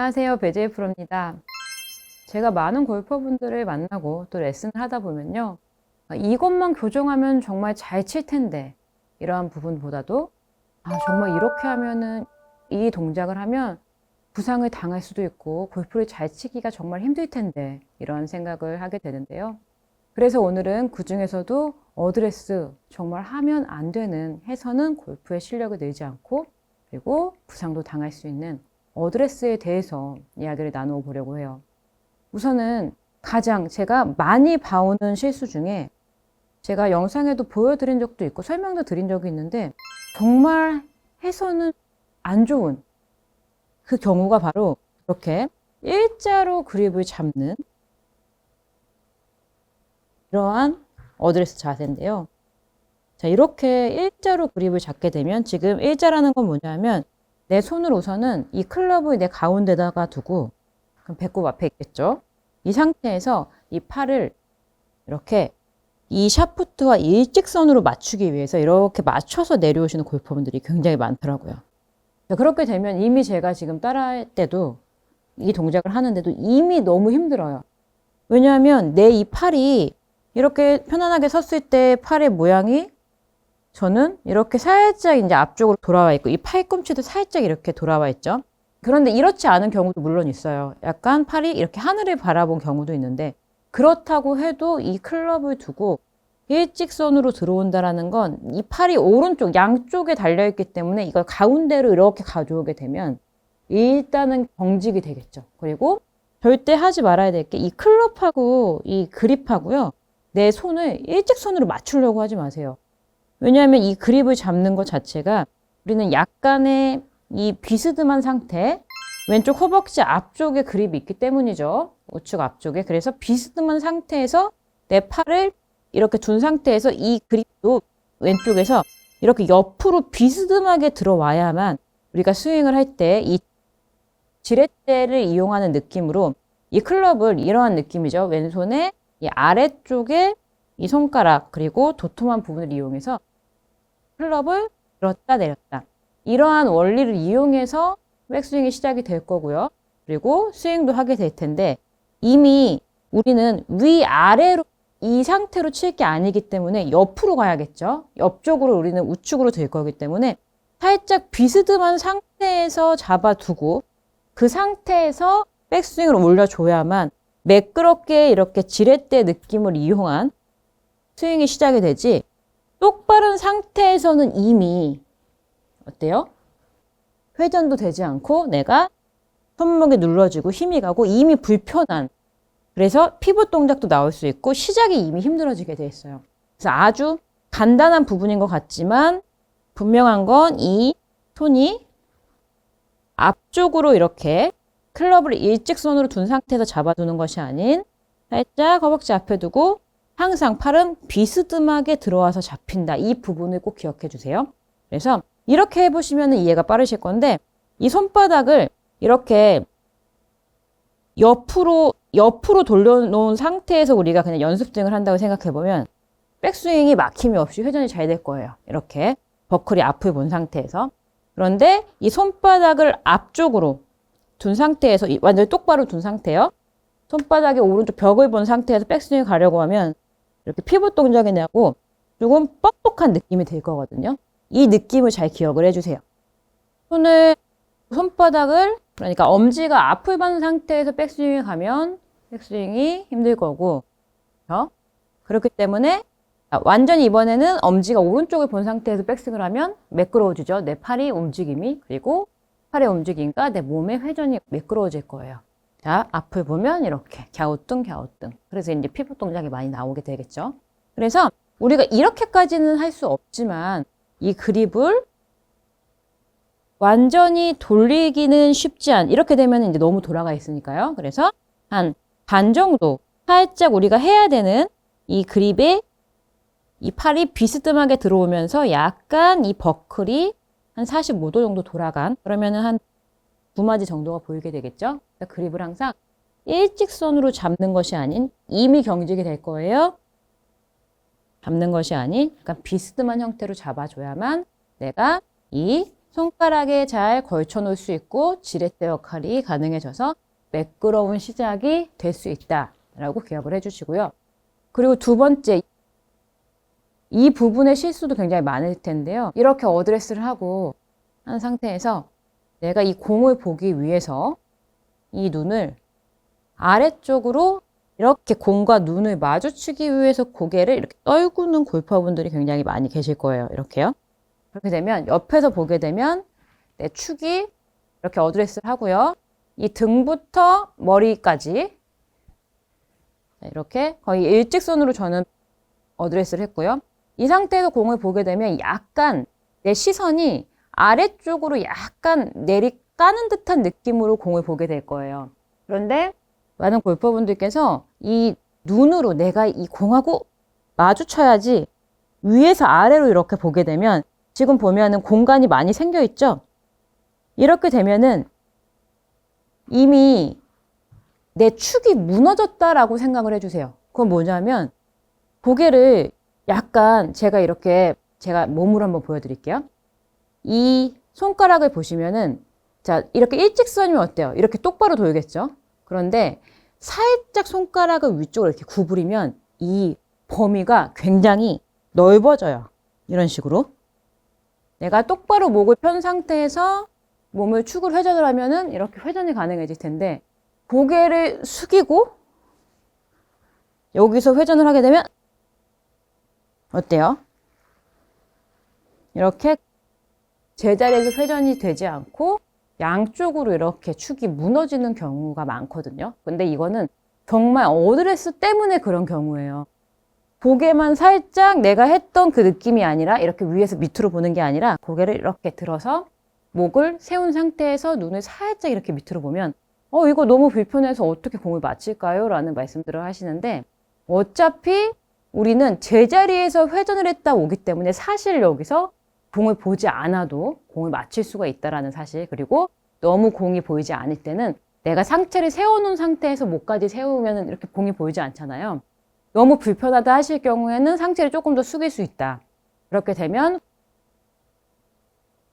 안녕하세요. 배재희 프로입니다. 제가 많은 골퍼분들을 만나고 또 레슨을 하다 보면요. 이것만 교정하면 정말 잘 칠 텐데 이러한 부분보다도 정말 이렇게 하면은 이 동작을 하면 부상을 당할 수도 있고 골프를 잘 치기가 정말 힘들 텐데 이런 생각을 하게 되는데요. 그래서 오늘은 그 중에서도 어드레스 정말 하면 안 되는 해서는 골프의 실력을 늘지 않고 그리고 부상도 당할 수 있는 어드레스에 대해서 이야기를 나누어 보려고 해요. 우선은 가장 제가 많이 봐오는 실수 중에 제가 영상에도 보여드린 적도 있고 설명도 드린 적이 있는데 정말 해서는 안 좋은 그 경우가 바로 이렇게 일자로 그립을 잡는 이러한 어드레스 자세인데요. 자, 이렇게 일자로 그립을 잡게 되면 지금 일자라는 건 뭐냐면 내 손을 우선은 이 클럽을 내 가운데다가 두고 그럼 배꼽 앞에 있겠죠. 이 상태에서 이 팔을 이렇게 이 샤프트와 일직선으로 맞추기 위해서 이렇게 맞춰서 내려오시는 골퍼분들이 굉장히 많더라고요. 그렇게 되면 이미 제가 지금 따라할 때도 이 동작을 하는데도 이미 너무 힘들어요. 왜냐하면 내 이 팔이 이렇게 편안하게 섰을 때 팔의 모양이 저는 이렇게 살짝 이제 앞쪽으로 돌아와 있고 이 팔꿈치도 살짝 이렇게 돌아와 있죠. 그런데 이렇지 않은 경우도 물론 있어요. 약간 팔이 이렇게 하늘을 바라본 경우도 있는데 그렇다고 해도 이 클럽을 두고 일직선으로 들어온다라는 건 이 팔이 오른쪽 양쪽에 달려있기 때문에 이걸 가운데로 이렇게 가져오게 되면 일단은 경직이 되겠죠. 그리고 절대 하지 말아야 될 게 이 클럽하고 이 그립하고요. 내 손을 일직선으로 맞추려고 하지 마세요. 왜냐하면 이 그립을 잡는 것 자체가 우리는 약간의 이 비스듬한 상태, 왼쪽 허벅지 앞쪽에 그립이 있기 때문이죠. 우측 앞쪽에. 그래서 비스듬한 상태에서 내 팔을 이렇게 둔 상태에서 이 그립도 왼쪽에서 이렇게 옆으로 비스듬하게 들어와야만 우리가 스윙을 할 때 이 지렛대를 이용하는 느낌으로 이 클럽을 이러한 느낌이죠. 왼손의 이 아래쪽에 이 손가락 그리고 도톰한 부분을 이용해서 클럽을 들었다 내렸다. 이러한 원리를 이용해서 백스윙이 시작이 될 거고요. 그리고 스윙도 하게 될 텐데 이미 우리는 위아래로 이 상태로 칠 게 아니기 때문에 옆으로 가야겠죠. 옆쪽으로 우리는 우측으로 될 거기 때문에 살짝 비스듬한 상태에서 잡아두고 그 상태에서 백스윙을 올려줘야만 매끄럽게 이렇게 지렛대 느낌을 이용한 스윙이 시작이 되지 똑바른 상태에서는 이미 어때요? 회전도 되지 않고 내가 손목이 눌러지고 힘이 가고 이미 불편한 그래서 피벗 동작도 나올 수 있고 시작이 이미 힘들어지게 돼 있어요. 그래서 아주 간단한 부분인 것 같지만 분명한 건 이 손이 앞쪽으로 이렇게 클럽을 일직선으로 둔 상태에서 잡아두는 것이 아닌 살짝 허벅지 앞에 두고 항상 팔은 비스듬하게 들어와서 잡힌다. 이 부분을 꼭 기억해 주세요. 그래서 이렇게 해보시면 이해가 빠르실 건데 이 손바닥을 이렇게 옆으로 돌려놓은 상태에서 우리가 그냥 연습 스윙을 한다고 생각해보면 백스윙이 막힘이 없이 회전이 잘 될 거예요. 이렇게 버클이 앞을 본 상태에서. 그런데 이 손바닥을 앞쪽으로 둔 상태에서 완전히 똑바로 둔 상태요. 손바닥이 오른쪽 벽을 본 상태에서 백스윙을 가려고 하면 이렇게 피벗 동작이 나고 조금 뻑뻑한 느낌이 들 거거든요. 이 느낌을 잘 기억을 해주세요. 손바닥을 그러니까 엄지가 앞을 본 상태에서 백스윙이 가면 백스윙이 힘들 거고 그렇기 때문에 완전히 이번에는 엄지가 오른쪽을 본 상태에서 백스윙을 하면 매끄러워지죠. 내 팔이 움직임이 그리고 팔의 움직임과 내 몸의 회전이 매끄러워질 거예요. 자, 앞을 보면 이렇게 갸우뚱 갸우뚱. 그래서 이제 피벗 동작이 많이 나오게 되겠죠. 그래서 우리가 이렇게까지는 할 수 없지만 이 그립을 완전히 돌리기는 쉽지 않. 이렇게 되면 이제 너무 돌아가 있으니까요. 그래서 한 반 정도 살짝 우리가 해야 되는 이 그립에 이 팔이 비스듬하게 들어오면서 약간 이 버클이 한 45도 정도 돌아간 그러면은 한 2마디 정도가 보이게 되겠죠. 그러니까 그립을 항상 일직선으로 잡는 것이 아닌 이미 경직이 될 거예요. 잡는 것이 아닌 약간 비스듬한 형태로 잡아줘야만 내가 이 손가락에 잘 걸쳐 놓을 수 있고 지렛대 역할이 가능해져서 매끄러운 시작이 될 수 있다라고 기억을 해주시고요. 그리고 두 번째, 이 부분의 실수도 굉장히 많을 텐데요. 이렇게 어드레스를 하고 한 상태에서 내가 이 공을 보기 위해서 이 눈을 아래쪽으로 이렇게 공과 눈을 마주치기 위해서 고개를 이렇게 떨구는 골퍼분들이 굉장히 많이 계실 거예요. 이렇게요. 그렇게 되면 옆에서 보게 되면 내 축이 이렇게 어드레스를 하고요. 이 등부터 머리까지 이렇게 거의 일직선으로 저는 어드레스를 했고요. 이 상태에서 공을 보게 되면 약간 내 시선이 아래쪽으로 약간 내리 까는 듯한 느낌으로 공을 보게 될 거예요. 그런데 많은 골퍼분들께서 이 눈으로 내가 이 공하고 마주쳐야지 위에서 아래로 이렇게 보게 되면 지금 보면은 공간이 많이 생겨 있죠? 이렇게 되면은 이미 내 축이 무너졌다라고 생각을 해주세요. 그건 뭐냐면 고개를 약간 제가 몸으로 한번 보여드릴게요. 이 손가락을 보시면은 자, 이렇게 일직선이면 어때요? 이렇게 똑바로 돌겠죠? 그런데 살짝 손가락을 위쪽으로 이렇게 구부리면 이 범위가 굉장히 넓어져요. 이런 식으로. 내가 똑바로 목을 편 상태에서 몸을 축을 회전을 하면은 이렇게 회전이 가능해질 텐데 고개를 숙이고 여기서 회전을 하게 되면 어때요? 이렇게 제자리에서 회전이 되지 않고 양쪽으로 이렇게 축이 무너지는 경우가 많거든요. 근데 이거는 정말 어드레스 때문에 그런 경우예요. 고개만 살짝 내가 했던 그 느낌이 아니라 이렇게 위에서 밑으로 보는 게 아니라 고개를 이렇게 들어서 목을 세운 상태에서 눈을 살짝 이렇게 밑으로 보면 이거 너무 불편해서 어떻게 공을 맞힐까요? 라는 말씀들을 하시는데 어차피 우리는 제자리에서 회전을 했다 오기 때문에 사실 여기서 공을 보지 않아도 공을 맞힐 수가 있다는 사실, 그리고 너무 공이 보이지 않을 때는 내가 상체를 세워놓은 상태에서 목까지 세우면 이렇게 공이 보이지 않잖아요. 너무 불편하다 하실 경우에는 상체를 조금 더 숙일 수 있다. 그렇게 되면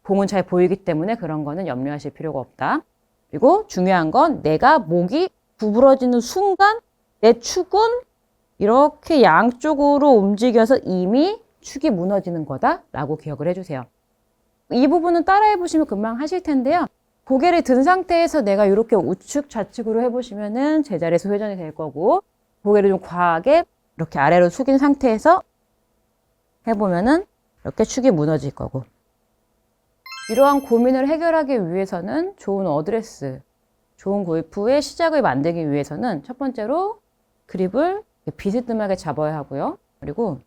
공은 잘 보이기 때문에 그런 거는 염려하실 필요가 없다. 그리고 중요한 건 내가 목이 구부러지는 순간 내 축은 이렇게 양쪽으로 움직여서 이미 축이 무너지는 거다라고 기억을 해주세요. 이 부분은 따라해 보시면 금방 하실 텐데요. 고개를 든 상태에서 내가 이렇게 우측 좌측으로 해보시면은 제자리에서 회전이 될 거고 고개를 좀 과하게 이렇게 아래로 숙인 상태에서 해보면은 이렇게 축이 무너질 거고 이러한 고민을 해결하기 위해서는 좋은 어드레스, 좋은 골프의 시작을 만들기 위해서는 첫 번째로 그립을 비스듬하게 잡아야 하고요. 그리고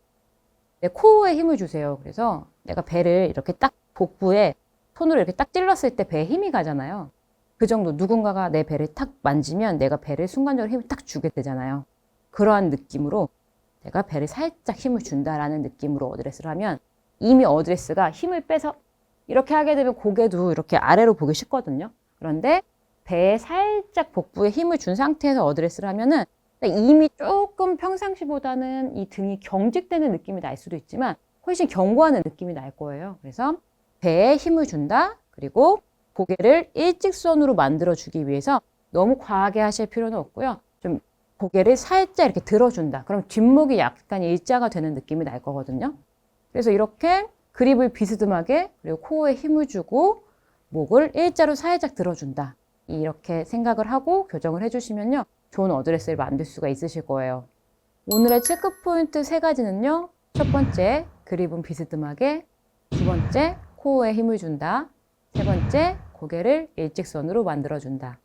내 코어에 힘을 주세요. 그래서 내가 배를 이렇게 딱 복부에 손으로 이렇게 딱 찔렀을 때 배에 힘이 가잖아요. 그 정도 누군가가 내 배를 탁 만지면 내가 배를 순간적으로 힘을 딱 주게 되잖아요. 그러한 느낌으로 내가 배를 살짝 힘을 준다라는 느낌으로 어드레스를 하면 이미 어드레스가 힘을 빼서 이렇게 하게 되면 고개도 이렇게 아래로 보기 쉽거든요. 그런데 배에 살짝 복부에 힘을 준 상태에서 어드레스를 하면은 이미 조금 평상시보다는 이 등이 경직되는 느낌이 날 수도 있지만 훨씬 견고하는 느낌이 날 거예요. 그래서 배에 힘을 준다. 그리고 고개를 일직선으로 만들어주기 위해서 너무 과하게 하실 필요는 없고요. 좀 고개를 살짝 이렇게 들어준다. 그럼 뒷목이 약간 일자가 되는 느낌이 날 거거든요. 그래서 이렇게 그립을 비스듬하게 그리고 코어에 힘을 주고 목을 일자로 살짝 들어준다. 이렇게 생각을 하고 교정을 해주시면요. 좋은 어드레스를 만들 수가 있으실 거예요. 오늘의 체크포인트 3가지는요. 첫 번째, 그립은 비스듬하게. 두 번째, 코어에 힘을 준다. 세 번째, 고개를 일직선으로 만들어준다.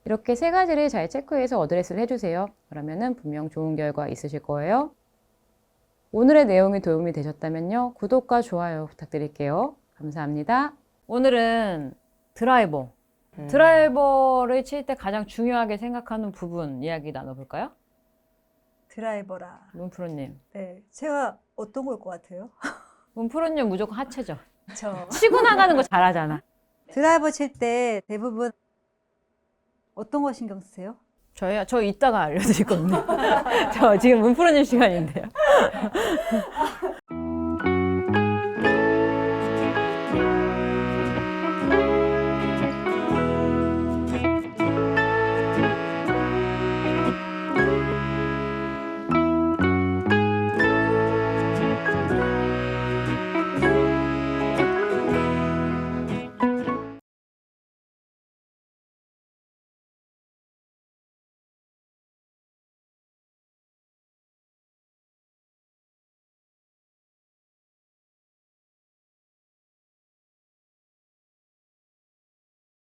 이렇게 3가지를 잘 체크해서 어드레스를 해주세요. 그러면은 분명 좋은 결과 있으실 거예요. 오늘의 내용이 도움이 되셨다면요. 구독과 좋아요 부탁드릴게요. 감사합니다. 오늘은 드라이버. 드라이버를 칠 때 가장 중요하게 생각하는 부분 이야기 나눠볼까요? 드라이버라. 문프로님. 네, 제가 어떤 걸 것 같아요? 문프로님 무조건 하체죠. 저 치고 나가는 거 잘하잖아. 드라이버 칠 때 대부분 어떤 거 신경 쓰세요? 저요? 저 이따가 알려드릴 겁니다. 저 지금 문프로님 시간인데요.